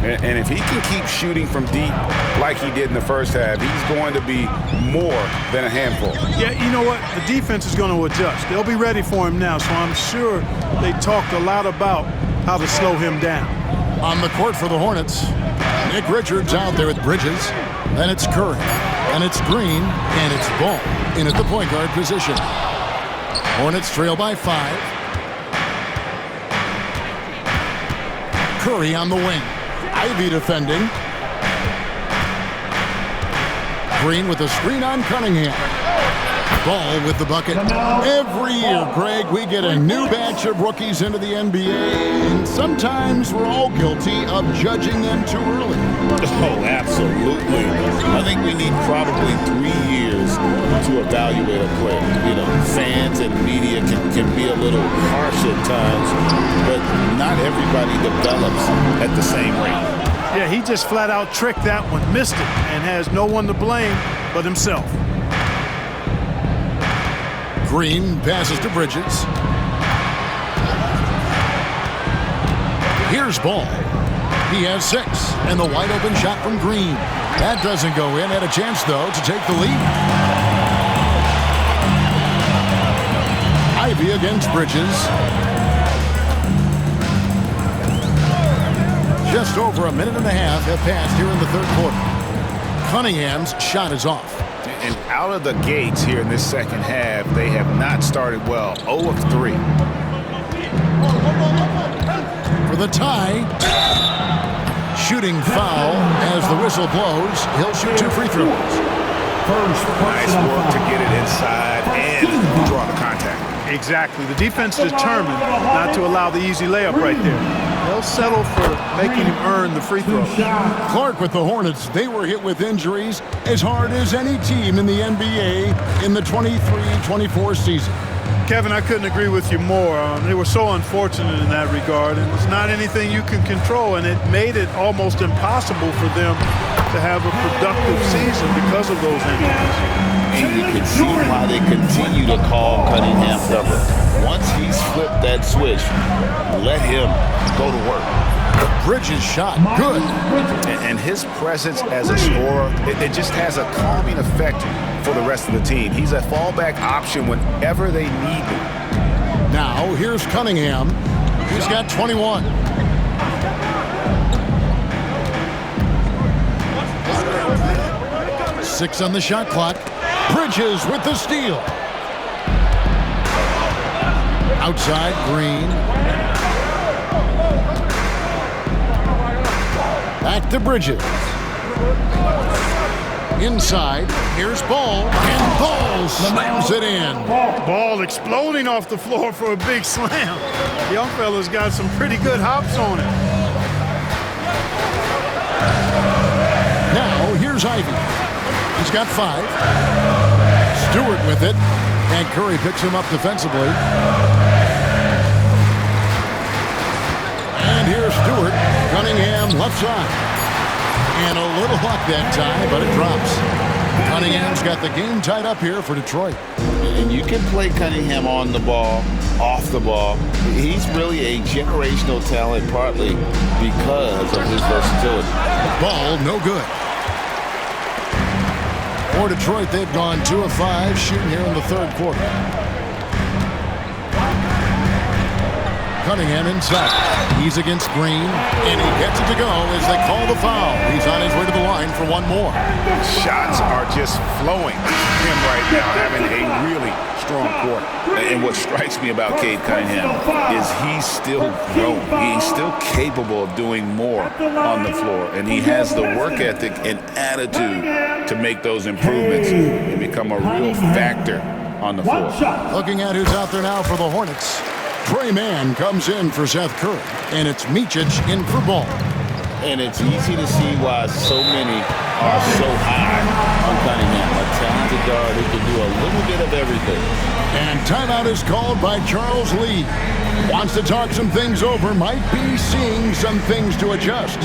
And if he can keep shooting from deep like he did in the first half, he's going to be more than a handful. Yeah, you know what? The defense is going to adjust. They'll be ready for him now, so I'm sure they talked a lot about how to slow him down. On the court for the Hornets, Nick Richards out there with Bridges. Then it's Curry. And it's Green. And it's Ball in at the point guard position. Hornets trail by 5. Curry on the wing. Ivy defending. Green with a screen on Cunningham. Ball with the bucket. Every year, Greg, we get a new batch of rookies into the NBA, and sometimes we're all guilty of judging them too early. Oh, absolutely. I think we need probably 3 years to evaluate a player. You know, fans and media can be a little harsh at times, but not everybody develops at the same rate. Yeah, he just flat out tricked that one, missed it, and has no one to blame but himself. Green passes to Bridges. Here's Ball. He has 6, and the wide open shot from Green. That doesn't go in. Had a chance, though, to take the lead. Ivy against Bridges. Just over a minute and a half have passed here in the third quarter. Cunningham's shot is off. And out of the gates here in this second half, they have not started well. 0 of 3. For the tie. Shooting foul as the whistle blows. He'll shoot 2 free throws. Nice work to get it inside and draw the contact. Exactly. The defense determined not to allow the easy layup right there. They'll settle for making him earn the free throw. Clark with the Hornets. They were hit with injuries as hard as any team in the NBA in the 23-24 season. Kevin, I couldn't agree with you more. They were so unfortunate in that regard, and it's not anything you can control, and it made it almost impossible for them to have a productive season because of those injuries. And you can see why they continue to call Cunningham double. Once he's flipped that switch, let him go to work. Bridges shot, good. And his presence as a scorer, it just has a calming effect for the rest of the team. He's a fallback option whenever they need him. Now, here's Cunningham. He's got 21. Six on the shot clock. Bridges with the steal. Outside, Green. Back to Bridges. Inside, here's Ball, and Ball slams it in. Ball exploding off the floor for a big slam. Young fella's got some pretty good hops on it. Now, here's Ivy. He's got 5. Stewart with it, and Curry picks him up defensively. And here's Stewart. Cunningham left side. And a little luck that time, but it drops. Cunningham's got the game tied up here for Detroit. And you can play Cunningham on the ball, off the ball. He's really a generational talent, partly because of his versatility. Ball, no good. For Detroit, they've gone 2 of 5 shooting here in the third quarter. Cunningham inside. He's against Green, and he gets it to go as they call the foul. He's on his way to the line for one more. Shots are just flowing. Him right now having a really strong quarter. And what strikes me about Cade Cunningham is he's still growing. He's still capable of doing more on the floor, and he has the work ethic and attitude to make those improvements and become a real factor on the floor. Looking at who's out there now for the Hornets. Trey Mann comes in for Seth Curry, and it's Micic in for Ball. And it's easy to see why so many are so high on Cunningham. A talented guard who can do a little bit of everything. And timeout is called by Charles Lee. Wants to talk some things over, might be seeing some things to adjust.